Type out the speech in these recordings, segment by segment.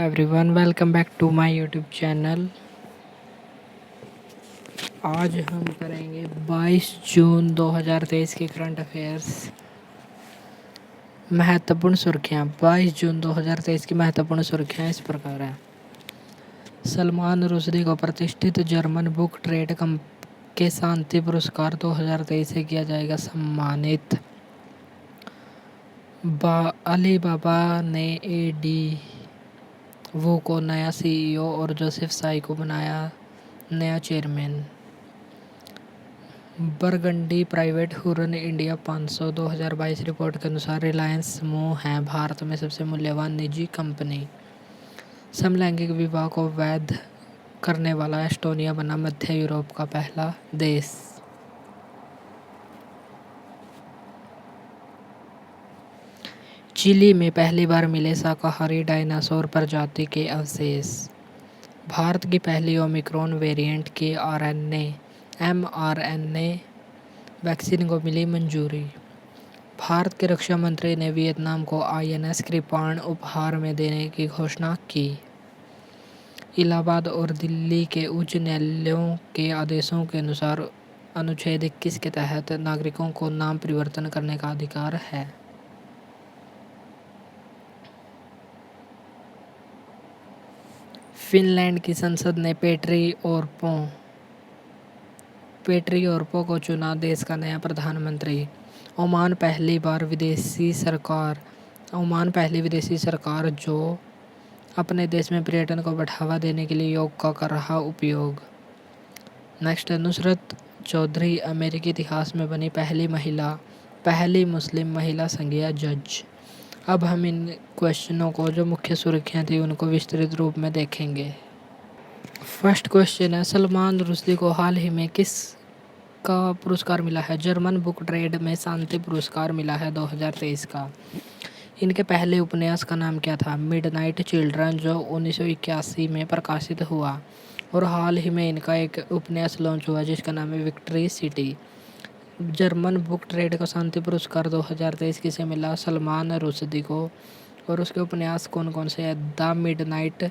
Everyone, welcome back to my YouTube channel. आज हम करेंगे 22 जून 2023 के करंट अफेयर्स। महत्वपूर्ण सुर्खियाँ 22 जून 2023 की महत्वपूर्ण सुर्खियाँ इस प्रकार हैं। सलमान रुश्दी को प्रतिष्ठित जर्मन बुक ट्रेड के शांति पुरस्कार 2023 से किया जाएगा सम्मानित। अलीबाबा ने एडी वो को नया सीईओ और जोसेफ साई को बनाया नया chairman. Burgundy private Huron India 500 2022 report के अनुसार रिलायंस समूह है भारत में सबसे मूल्यवान निजी कंपनी। समलैंगिक विवाह को वैध करने वाला एस्टोनिया बना मध्य यूरोप का पहला देश। चिली में पहली बार मिले शाकाहारी डायनासोर प्रजाति के अवशेष। भारत की पहली ओमिक्रॉन वेरिएंट की mRNA वैक्सीन को मिली मंजूरी। भारत के रक्षा मंत्री ने वियतनाम को INS कृपाण उपहार में देने की घोषणा की। इलाहाबाद और दिल्ली के उच्च न्यायालयों के आदेशों के अनुसार अनुच्छेद 21 के तहत नागरिकों को नाम परिवर्तन करने का अधिकार है। फिनलैंड की संसद ने पेट्री ओरपो को चुना देश का नया प्रधानमंत्री। ओमान पहली विदेशी सरकार जो अपने देश में पर्यटन को बढ़ावा देने के लिए योग का कर रहा उपयोग। नेक्स्ट है नुसरत चौधरी अमेरिकी इतिहास में बनी पहली मुस्लिम महिला संघीय जज। अब हम इन क्वेश्चनों को जो मुख्य सुर्खियाँ थी उनको विस्तृत रूप में देखेंगे। फर्स्ट क्वेश्चन है सलमान रुश्दी को हाल ही में किस का पुरस्कार मिला है? जर्मन बुक ट्रेड में शांति पुरस्कार मिला है 2023 का। इनके पहले उपन्यास का नाम क्या था? मिडनाइट चिल्ड्रन, जो 1981 में प्रकाशित हुआ। और हाल ही में इनका एक उपन्यास लॉन्च हुआ जिसका नाम है victory city. German book trade का शांति पुरस्कार 2023 किसे मिला? सलमान रुश्दी को। और उसके उपन्यास कौन कौन से हैं? द मिडनाइट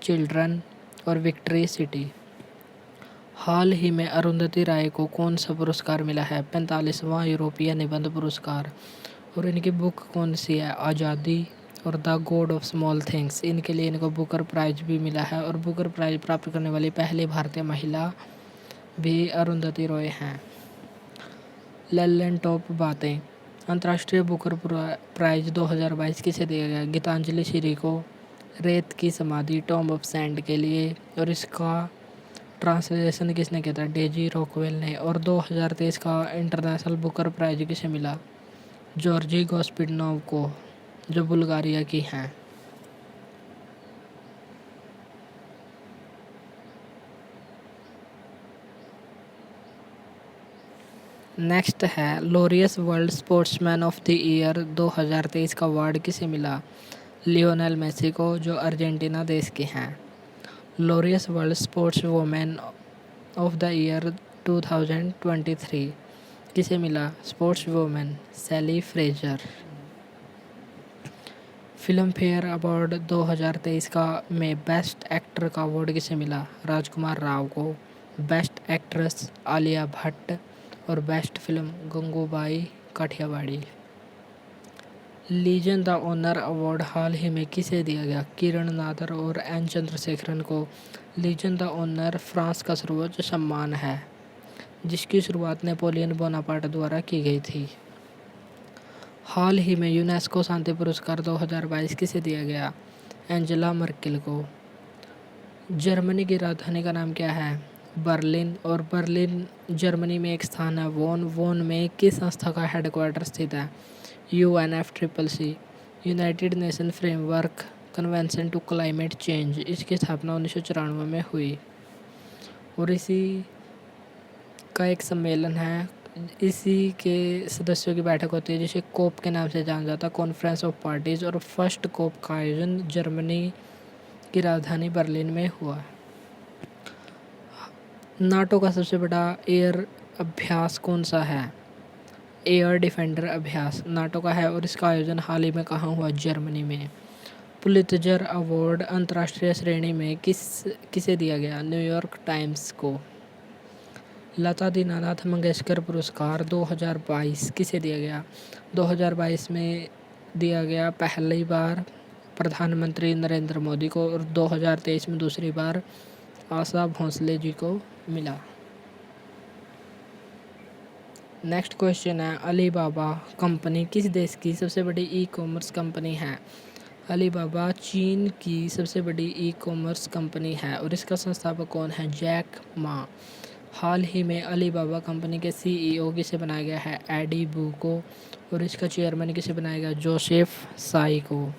चिल्ड्रन और विक्ट्री सिटी। हाल ही में अरुंधति राय को कौन सा पुरस्कार मिला है? 45वां यूरोपीय निबंध पुरस्कार। और इनकी बुक कौन सी है? आज़ादी और the God of small things. इनके लिए इनको बुकर प्राइज भी मिला है और बुकर प्राइज प्राप्त करने वाली पहली भारतीय महिला भी अरुंधति रॉय हैं। लल्लन टॉप बातें। अंतर्राष्ट्रीय बुकर प्राइज 2022 किसे दिया गया? गीतांजलि श्री को रेत की समाधि टॉम्ब ऑफ सैंड के लिए। और इसका ट्रांसलेशन किसने किया था? डेजी रॉकवेल ने। और 2023 का इंटरनेशनल बुकर प्राइज किसे मिला? जॉर्जी गोस्पिडनोव को, जो बुल्गारिया की हैं। नेक्स्ट है Laureus world sportsman of the year 2023 का अवार्ड किसे मिला? लियोनेल मेसी को, जो अर्जेंटीना देश के हैं। Laureus world sports women of the year 2023 किसे मिला? स्पोर्ट्स वुमेन सैली फ्रेजर। फिल्म फेयर अवार्ड 2023 का में बेस्ट एक्टर का अवार्ड किसे मिला? राजकुमार राव को। Best actress Alia Bhatt. और best film Gangubai Kathiawadi. Legion the honour award हाल ही में किसे दिया गया? किरण नादर और एन चंद्रशेखरन को। लीजन द ऑनर फ्रांस का सर्वोच्च सम्मान है जिसकी शुरुआत नेपोलियन बोनापार्ट द्वारा की गई थी। हाल ही में यूनेस्को शांति पुरस्कार 2022 किसे दिया गया? एंजेला मर्केल को। जर्मनी की राजधानी का नाम क्या है? बर्लिन। और बर्लिन जर्मनी में एक स्थान है वोन में किस संस्था का हेडक्वार्टर स्थित है? UNFCCC, United Nation Framework Convention to Climate Change. इसकी स्थापना 1994 में हुई। और इसी का एक सम्मेलन है, इसी के सदस्यों की बैठक होती है जिसे कोप के नाम से जाना जाता है, कॉन्फ्रेंस ऑफ पार्टीज। और फर्स्ट कोप का आयोजन जर्मनी की राजधानी बर्लिन में हुआ। नाटो का सबसे बड़ा एयर अभ्यास कौन सा है? एयर डिफेंडर अभ्यास नाटो का है और इसका आयोजन हाल ही में कहाँ हुआ? जर्मनी में। पुलित्जर अवार्ड अंतर्राष्ट्रीय श्रेणी में किसे दिया गया? न्यूयॉर्क टाइम्स को। लता दीनानाथ मंगेशकर पुरस्कार 2022 किसे दिया गया? 2022 में दिया गया पहली बार प्रधानमंत्री नरेंद्र मोदी को और 2023 में दूसरी बार आशा भोसले जी को मिला। नेक्स्ट क्वेश्चन है, अलीबाबा कंपनी किस देश की सबसे बड़ी ई कॉमर्स कंपनी है? अलीबाबा चीन की सबसे बड़ी ई कॉमर्स कंपनी है और इसका संस्थापक कौन है? Jack Ma. हाल ही में अलीबाबा कंपनी के CEO किसे बनाया गया है? एडी बू को। और इसका चेयरमैन किसे बनाया गया? जोसेफ साई को।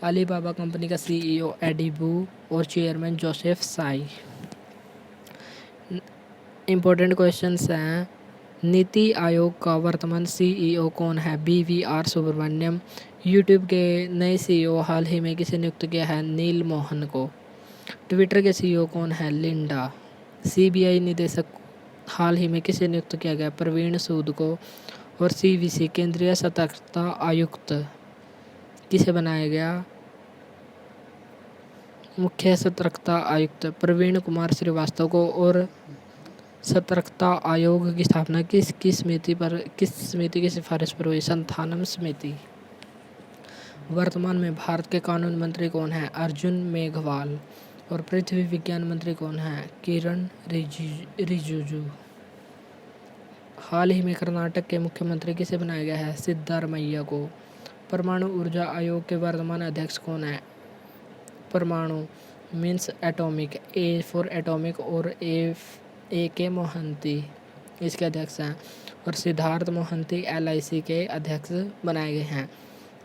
अलीबाबा कंपनी का CEO एडी बू और chairman Joseph Sai. Important questions हैं, नीति आयोग का वर्तमान CEO कौन है? BVR सुब्रमण्यम। यूट्यूब के नए CEO हाल ही में किसे नियुक्त किया है? नील मोहन को। ट्विटर के CEO कौन है? लिंडा। CBI निदेशक हाल ही में किसे नियुक्त किया गया? प्रवीण सूद को। और CVC केंद्रीय सतर्कता आयुक्त किसे बनाया गया? मुख्य सतर्कता आयुक्त प्रवीण कुमार श्रीवास्तव को। और सतर्कता आयोग की स्थापना किस समिति की सिफारिश पर हुई? संथानम समिति। वर्तमान में भारत के कानून मंत्री कौन है? अर्जुन मेघवाल। और पृथ्वी विज्ञान मंत्री कौन है? किरण रिजिजू। हाल ही में कर्नाटक के मुख्यमंत्री किसे बनाया गया है? सिद्धारमैया को। परमाणु ऊर्जा आयोग के वर्तमान अध्यक्ष कौन है? परमाणु means atomic, A for atomic और A के मोहंती इसके अध्यक्ष हैं। और सिद्धार्थ मोहंती LIC के अध्यक्ष बनाए गए हैं।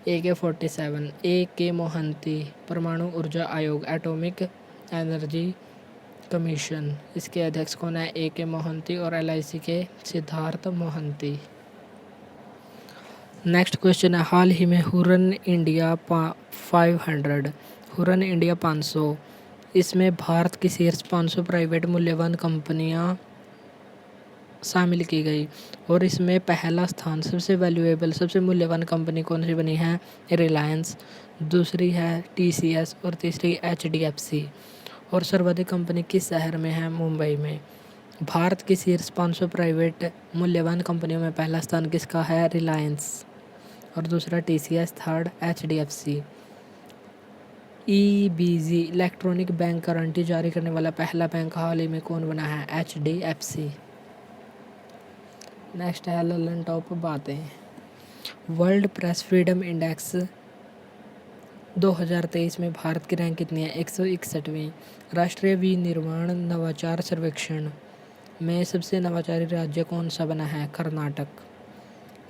AK-47 A के मोहंती परमाणु ऊर्जा आयोग एटॉमिक एनर्जी कमीशन इसके अध्यक्ष कौन है? AK मोहंती और LIC के सिद्धार्थ मोहंती। नेक्स्ट क्वेश्चन है, हाल ही में हुरन इंडिया 500 हुरन इंडिया 500 इसमें भारत की शीर्ष 500 प्राइवेट मूल्यवान कंपनियां शामिल की गई और इसमें पहला स्थान सबसे वैल्यूएबल सबसे मूल्यवान कंपनी कौन सी बनी है? रिलायंस। दूसरी है TCS और तीसरी HDFC। और सर्वाधिक कंपनी किस शहर में है? मुंबई में। भारत की शीर्ष 500 प्राइवेट मूल्यवान कंपनियों में पहला स्थान किसका है? रिलायंस। और दूसरा TCS, third HDFC। EBG electronic bank guarantee जारी करने वाला पहला बैंक हाल ही में कौन बना है? HDFC। नेक्स्ट है ललन टॉप बातें। वर्ल्ड प्रेस फ्रीडम इंडेक्स 2023 में भारत की रैंक कितनी है? 161वीं। राष्ट्रीय विनिर्माण नवाचार सर्वेक्षण में सबसे नवाचारी राज्य कौन सा बना है? कर्नाटक।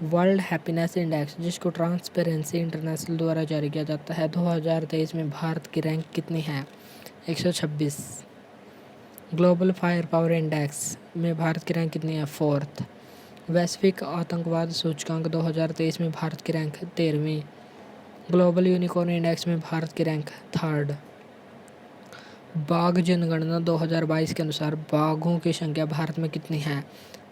वर्ल्ड हैप्पीनेस इंडेक्स जिसको ट्रांसपेरेंसी इंटरनेशनल द्वारा जारी किया जाता है 2023 में भारत की रैंक कितनी है? 126। ग्लोबल फायर पावर इंडेक्स में भारत की रैंक कितनी है? 4th। वैश्विक आतंकवाद सूचकांक 2023 में भारत की रैंक 13वीं। ग्लोबल यूनिकॉर्न इंडेक्स में भारत की रैंक 3rd। बाघ जनगणना 2022 के अनुसार बाघों की संख्या भारत में कितनी है?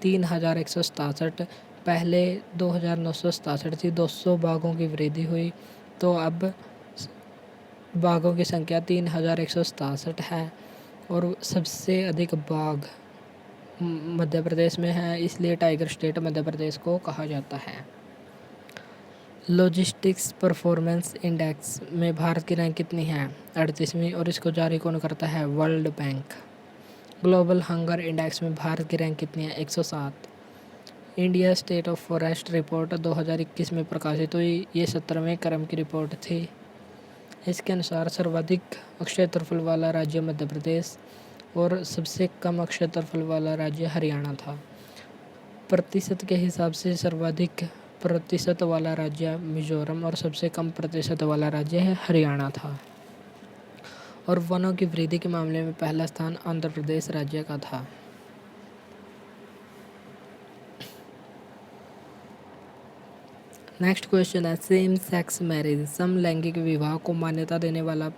3167। पहले 2967 थी, 200 बाघों की वृद्धि हुई तो अब बाघों की संख्या 3167 है। और सबसे अधिक बाघ मध्य प्रदेश में है, इसलिए टाइगर स्टेट मध्य प्रदेश को कहा जाता है। लॉजिस्टिक्स परफॉर्मेंस इंडेक्स में भारत की रैंक कितनी है? 38वीं। और इसको जारी कौन करता है? World bank. Global hunger index में भारत की रैंक कितनी है? 107। India state of forest report 2021 में प्रकाशित हुई, ये 17वें क्रम की रिपोर्ट थी। इसके अनुसार सर्वाधिक क्षेत्रफल वाला राज्य मध्य प्रदेश और सबसे कम क्षेत्रफल वाला राज्य हरियाणा था। प्रतिशत के हिसाब से सर्वाधिक प्रतिशत वाला राज्य मिजोरम और सबसे कम प्रतिशत वाला राज्य हरियाणा था। और वनों की वृद्धि के मामले में पहला स्थान आंध्र प्रदेश राज्य का था। नेक्स्ट क्वेश्चन है, सेम सेक्स मैरिज समलैंगिक विवाह को मान्यता देने वाला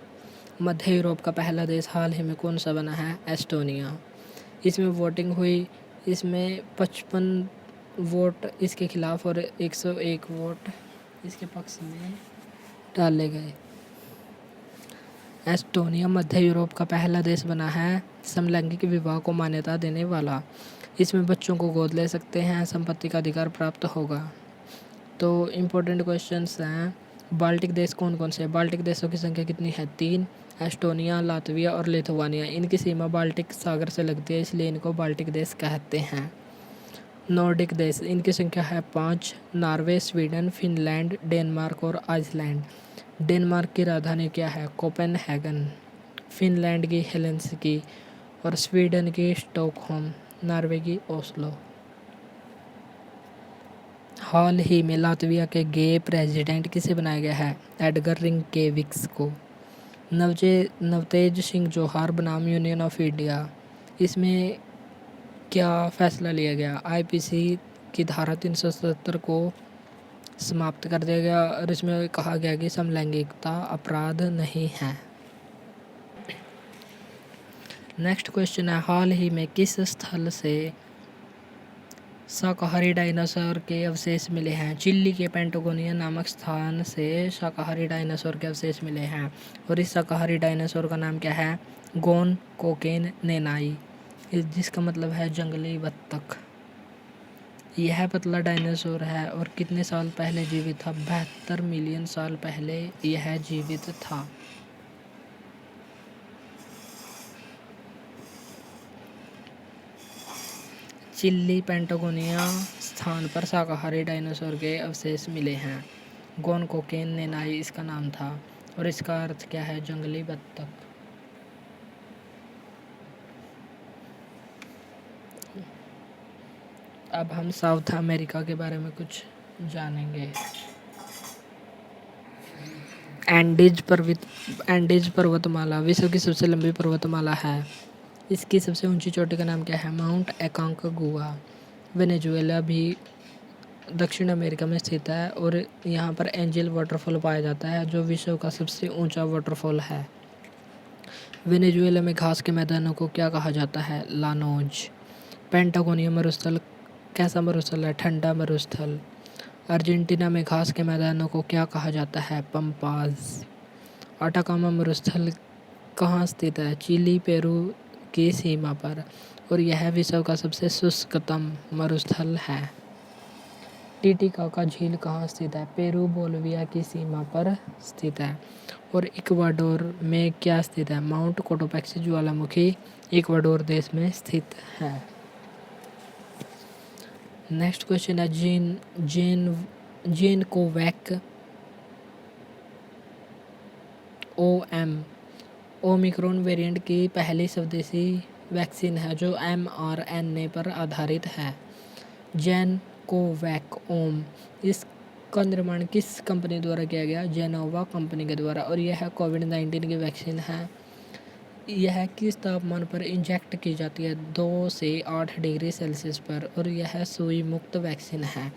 मध्य यूरोप का पहला देश हाल ही में कौन सा बना है? एस्टोनिया। इसमें वोटिंग हुई, इसमें 55 वोट इसके खिलाफ और 101 वोट इसके पक्ष में डाले गए। एस्टोनिया मध्य यूरोप का पहला देश बना है समलैंगिक विवाह को मान्यता देने वाला। इसमें बच्चों को गोद ले सकते हैं, संपत्ति का अधिकार प्राप्त होगा। तो इम्पोर्टेंट क्वेश्चंस हैं, बाल्टिक देश कौन कौन से हैं? बाल्टिक देशों की संख्या कितनी है? 3। एस्टोनिया, लातविया और लिथुआनिया। इनकी सीमा बाल्टिक सागर से लगती है, इसलिए इनको बाल्टिक देश कहते हैं। नॉर्डिक देश, इनकी संख्या है 5। नॉर्वे, स्वीडन, फिनलैंड, डेनमार्क और आइसलैंड। डेनमार्क की राजधानी क्या है? कोपेनहेगन। फिनलैंड की हेलेंसिकी और स्वीडन की स्टॉकहोम। नॉर्वे की ओस्लो। हाल ही में लातविया के गे प्रेसिडेंट किसे बनाया गया है? एडगर रिंकेविक्स को। नवतेज सिंह जोहार बनाम यूनियन ऑफ इंडिया। इसमें क्या फैसला लिया गया? आईपीसी की धारा 377 को समाप्त कर दिया गया और इसमें कहा गया कि समलैंगिकता अपराध नहीं है। नेक्स्ट क्वेश्चन है, हाल ही में किस स्थल से शाकाहारी डायनासोर के अवशेष मिले हैं? चिली के पेंटागोनिया नामक स्थान से शाकाहारी डायनासोर के अवशेष मिले हैं और इस शाकाहारी डायनासोर का नाम क्या है? गोन कोकेन नेनाई, जिसका मतलब है जंगली बत्तख। यह पतला डायनासोर है और कितने साल पहले जीवित था? 72 मिलियन साल पहले यह जीवित था। चिली पेंटागोनिया स्थान पर शाकाहारी डायनासोर के अवशेष मिले हैं। गोन कोकेन नेनाई इसका नाम था और इसका अर्थ क्या है? जंगली बत्तख। अब हम साउथ अमेरिका के बारे में कुछ जानेंगे। एंडीज पर्वतमाला विश्व की सबसे लंबी पर्वतमाला है। इसकी सबसे ऊंची चोटी का नाम क्या है? माउंट एकांकागुआ। वेनेजुएला भी दक्षिण अमेरिका में स्थित है और यहाँ पर एंजल वाटरफॉल पाया जाता है, जो विश्व का सबसे ऊंचा वाटरफॉल है। वेनेजुएला में घास के मैदानों को क्या कहा जाता है? लानोज। पेंटागोनिया मरुस्थल कैसा मरुस्थल है? ठंडा मरुस्थल। अर्जेंटीना में घास के मैदानों को क्या कहा जाता है? पंपाज। अटाकामा मरुस्थल कहाँ स्थित है? चिली पेरू की सीमा पर और यह विश्व का सबसे शुष्कतम मरुस्थल है। टीटीकाका झील कहाँ स्थित है? पेरू बोलिविया की सीमा पर स्थित है और इक्वाडोर में क्या स्थित है? माउंट कोटोपैक्सी ज्वालामुखी इक्वाडोर देश में स्थित है। नेक्स्ट क्वेश्चन है, जेन कोवैक ओएम ओमिक्रॉन वेरिएंट की पहली स्वदेशी वैक्सीन है जो mRNA पर आधारित है। जेन कोवैक ओम, इसका निर्माण किस कंपनी द्वारा किया गया? जेनोवा कंपनी के द्वारा और यह कोविड-19 की वैक्सीन है। यह किस तापमान पर इंजेक्ट की जाती है? 2 से 8 डिग्री सेल्सियस पर और यह सुई मुक्त वैक्सीन है।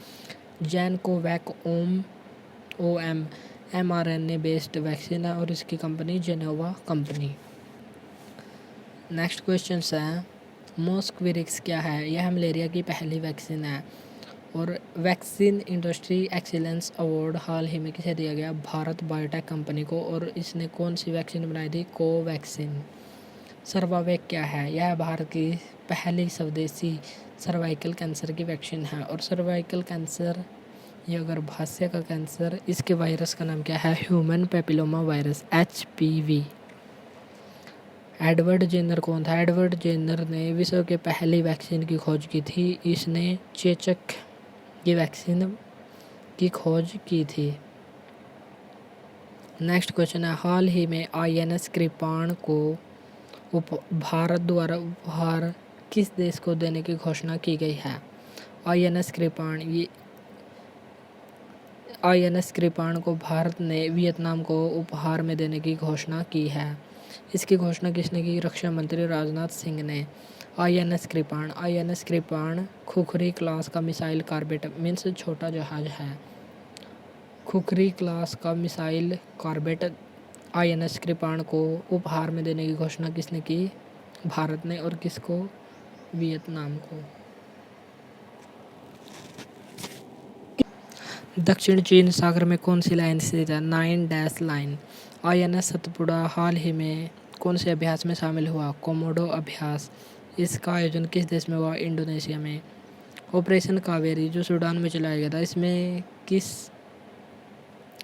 Gemcovac OM mRNA based vaccine है और इसकी company Gennova company. Next question है, मॉस्क्विरिक्स क्या है? यह मलेरिया की पहली वैक्सीन है और वैक्सीन इंडस्ट्री एक्सीलेंस अवार्ड हाल ही में किसे दिया गया? भारत बायोटेक कंपनी को और इसने कौन सी वैक्सीन बनाई थी? कोवैक्सीन। सर्वावेक क्या है? यह भारत की पहली स्वदेशी सर्वाइकल कैंसर की वैक्सीन है और सर्वाइकल कैंसर या गर्भाशय का कैंसर, इसके वायरस का नाम क्या है? Human papilloma virus HPV। Edward Jenner कौन था? एडवर्ड जेनर ने विश्व के पहली वैक्सीन की खोज की थी। इसने चेचक की वैक्सीन की खोज की थी। नेक्स्ट क्वेश्चन है, हाल ही में INS कृपाण को भारत द्वारा उपहार किस देश को देने की घोषणा की गई है? INS कृपाण को भारत ने वियतनाम को उपहार में देने की घोषणा की है। इसकी घोषणा किसने की? रक्षा मंत्री राजनाथ सिंह ने। INS कृपाण खुखरी क्लास का मिसाइल कॉर्बेट मीन्स छोटा जहाज है। खुखरी क्लास का मिसाइल कॉर्बेट INS कृपाण को उपहार में देने की घोषणा किसने की? भारत ने। और किसको? वियतनाम को। दक्षिण चीन सागर में कौन सी लाइन स्थित है? 9 डैश लाइन। INS सतपुड़ा हाल ही में कौन से अभ्यास में शामिल हुआ? कोमोडो अभ्यास। इसका आयोजन किस देश में हुआ? इंडोनेशिया में। ऑपरेशन कावेरी जो सूडान में चलाया गया था, इसमें किस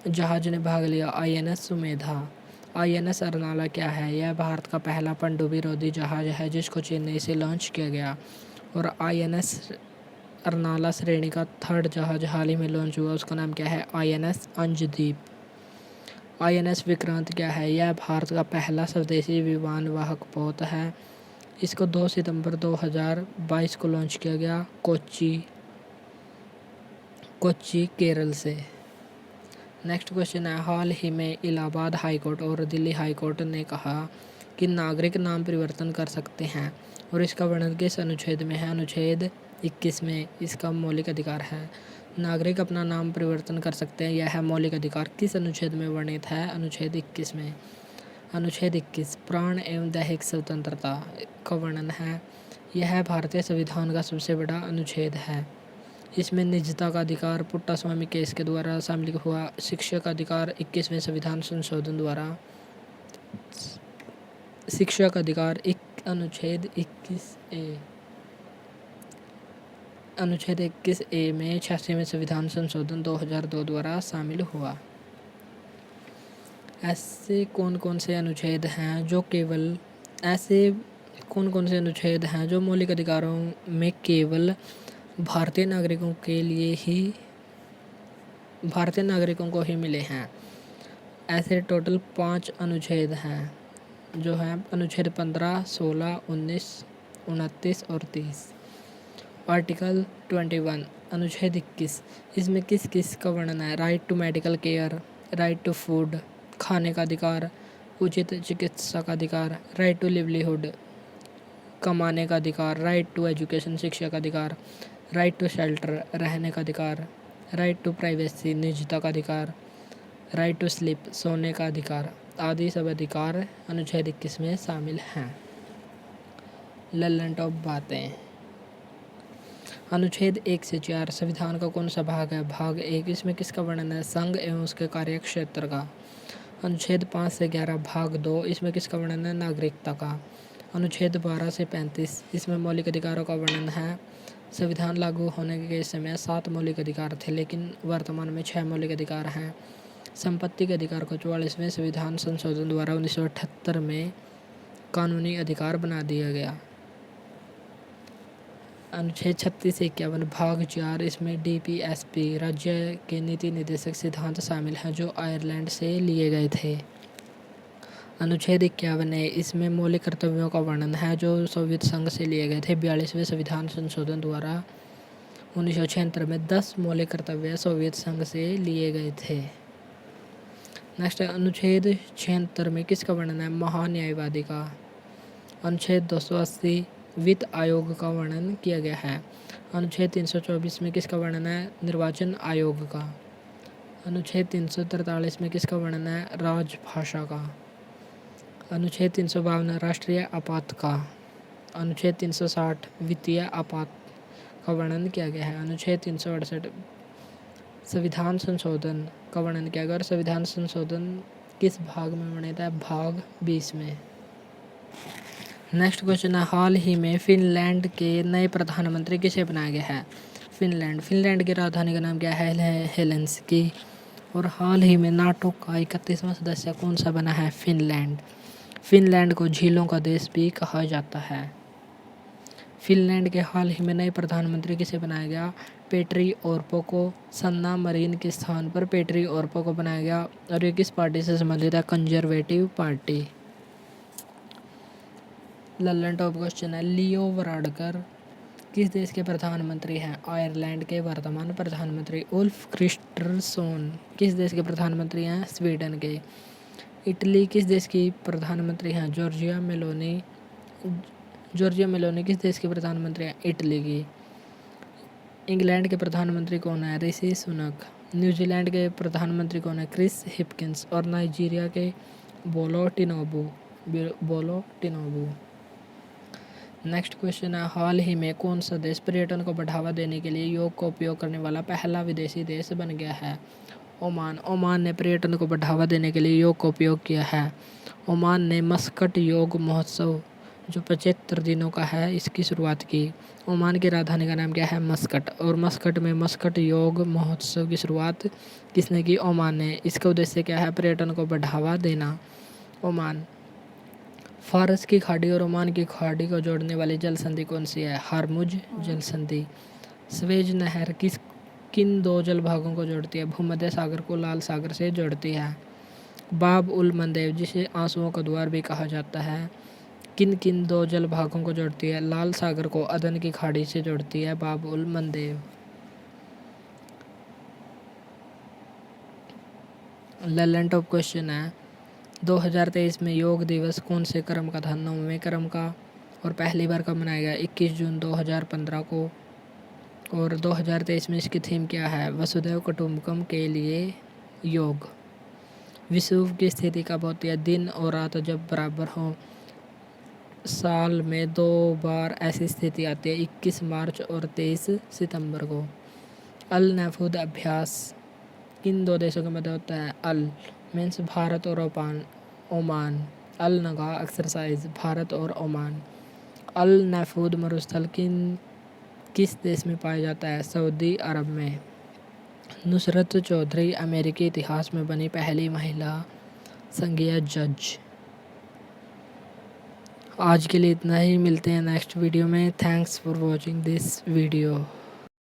जहाज ने भाग लिया? INS सुमेधा। INS अरनाला क्या है? यह भारत का पहला पनडुब्बी रोधी जहाज है जिसको चेन्नई से लॉन्च किया गया। और INS अरनाला श्रेणी का 3rd जहाज हाल ही में लॉन्च हुआ, उसका नाम क्या है? INS अंजदीप। INS विक्रांत क्या है? यह भारत का पहला स्वदेशी विमान वाहक पोत है। इसको 2 सितंबर 2022 को लॉन्च किया गया कोच्चि केरल से। नेक्स्ट क्वेश्चन है, हाल ही में इलाहाबाद हाईकोर्ट और दिल्ली हाईकोर्ट ने कहा कि नागरिक नाम परिवर्तन कर सकते हैं और इसका वर्णन किस अनुच्छेद में है? अनुच्छेद 21 में। इसका मौलिक अधिकार है। नागरिक अपना नाम परिवर्तन कर सकते हैं, यह मौलिक अधिकार किस अनुच्छेद में वर्णित है? अनुच्छेद 21 में। अनुच्छेद 21 प्राण एवं दैहिक स्वतंत्रता का वर्णन है। यह भारतीय संविधान का सबसे बड़ा अनुच्छेद है। इसमें निजता का अधिकार पुट्टास्वामी केस के द्वारा शामिल हुआ। शिक्षा का अधिकार 21वें संविधान संशोधन द्वारा। शिक्षा का अधिकार अनुच्छेद 21A में 86वें संविधान संशोधन 2002 द्वारा शामिल हुआ। ऐसे कौन कौन से अनुच्छेद हैं जो मौलिक अधिकारों में केवल भारतीय नागरिकों को ही मिले हैं? ऐसे टोटल 5 अनुच्छेद हैं जो हैं अनुच्छेद 15, 16, 19, 29 और 30। आर्टिकल 21 अनुच्छेद 21 इसमें किस किस का वर्णन है? Right to medical care, right to food खाने का अधिकार, उचित चिकित्सा का अधिकार, राइट टू लिवलीहुड कमाने का अधिकार, राइट टू एजुकेशन शिक्षा का अधिकार, राइट टू शेल्टर रहने का अधिकार, राइट टू प्राइवेसी निजता का अधिकार, राइट टू स्लीप सोने का अधिकार आदि सब अधिकार अनुच्छेद 21 में शामिल हैं। लल्लन टॉप बातें। अनुच्छेद 1 से 4 संविधान का कौन सा भाग है? भाग 1। इसमें किसका वर्णन है? संघ एवं उसके कार्य क्षेत्र का। अनुच्छेद 5 से 11 भाग 2 इसमें किसका वर्णन है? नागरिकता का। अनुच्छेद 12 से 35 इसमें मौलिक अधिकारों का वर्णन है। संविधान लागू होने के समय 7 मौलिक अधिकार थे, लेकिन वर्तमान में 6 मौलिक अधिकार हैं। संपत्ति के अधिकार को 44वें संविधान संशोधन द्वारा 1978 में कानूनी अधिकार बना दिया गया। अनुच्छेद 36 से 51 भाग 4 इसमें DPSP राज्य के नीति निर्देशक सिद्धांत शामिल हैं जो आयरलैंड से लिए गए थे। अनुच्छेद 51 इसमें मौलिक कर्तव्यों का वर्णन है जो सोवियत संघ से लिए गए थे। 42वें संविधान संशोधन द्वारा 1976 में 10 मौलिक कर्तव्य सोवियत संघ से लिए गए थे। नेक्स्ट अनुच्छेद 76 में किसका वर्णन है? महान्यायवादी का। अनुच्छेद 280 वित्त आयोग का वर्णन किया गया है। अनुच्छेद 324 में किसका वर्णन है? निर्वाचन आयोग का। अनुच्छेद 343 में किसका वर्णन है? राजभाषा का। अनुच्छेद 352 राष्ट्रीय आपात का। अनुच्छेद 360 वित्तीय आपात का वर्णन किया गया है। अनुच्छेद 368 संविधान संशोधन का वर्णन किया गया और संविधान संशोधन किस भाग में वर्णित है? भाग 20 में। नेक्स्ट क्वेश्चन है, हाल ही में फिनलैंड के नए प्रधानमंत्री किसे बनाया गया है? फिनलैंड की राजधानी का नाम क्या है? हेलेंसिकी। और हाल ही में नाटो का 31वां सदस्य कौन सा बना है? फिनलैंड को झीलों का देश भी कहा जाता है। फिनलैंड के हाल ही में नए प्रधानमंत्री किसे बनाया गया? पेट्री ओर्पो को। सन्ना मरीन के स्थान पर पेट्री ओर्पो को बनाया गया और ये किस पार्टी से संबंधित है? Conservative party. Lallan top question है, लियो वराडकर किस देश के प्रधानमंत्री हैं? आयरलैंड के वर्तमान प्रधानमंत्री। उल्फ क्रिस्टरसोन किस देश के प्रधानमंत्री हैं? स्वीडन के। इटली किस देश की प्रधानमंत्री हैं? जॉर्जिया मेलोनी किस देश के प्रधानमंत्री हैं? इटली की। इंग्लैंड के प्रधानमंत्री कौन है? ऋषि सुनक। न्यूजीलैंड के प्रधानमंत्री कौन है? Chris Hipkins. और नाइजीरिया के बोलो टिनोबू। नेक्स्ट क्वेश्चन है, हाल ही में कौन सा देश पर्यटन को बढ़ावा देने के लिए योग का उपयोग करने वाला पहला विदेशी देश बन गया है? ओमान। ओमान ने पर्यटन को बढ़ावा देने के लिए योग का उपयोग किया है। ओमान ने मस्कट योग महोत्सव जो 75 दिनों का है इसकी शुरुआत की। ओमान की राजधानी का नाम क्या है? मस्कट। और मस्कट में मस्कट योग महोत्सव की शुरुआत किसने की? ओमान ने। इसका उद्देश्य क्या है? पर्यटन को बढ़ावा देना। ओमान। फारस की खाड़ी और ओमान की खाड़ी को जोड़ने वाली जल संधि कौन सी है? हार्मुज जल संधि। स्वेज नहर किन दो जल भागों को जोड़ती है? भूमध्य सागर को लाल सागर से जोड़ती है। बाब उल मंदेव जिसे आंसुओं का द्वार भी कहा जाता है, किन किन दो जल भागों को जोड़ती है? लाल सागर को अदन की खाड़ी से जोड़ती है बाब उल मंदेव। लेलेंट ऑफ क्वेश्चन है, 2023 में योग दिवस कौन से क्रम का था? 9वें क्रम का। और पहली बार कब मनाया गया? 21 जून 2015 को। और 2023 में इसकी थीम क्या है? वसुधैव कुटुंबकम के लिए योग। विषुव की स्थिति कब होती है? दिन और रात जब बराबर हो। साल में 2 बार ऐसी स्थिति आती है, 21 मार्च और 23 सितंबर को। अल नफूद अभ्यास किन दो देशों के मध्य होता है? अल मीन्स भारत और ओमान। अल नगा एक्सरसाइज भारत और ओमान। अल नफूद मरुस्थल किस देश में पाया जाता है? सऊदी अरब में। नुसरत चौधरी अमेरिकी इतिहास में बनी पहली महिला संघीय जज। आज के लिए इतना ही, मिलते हैं नेक्स्ट वीडियो में। Thanks for watching this video.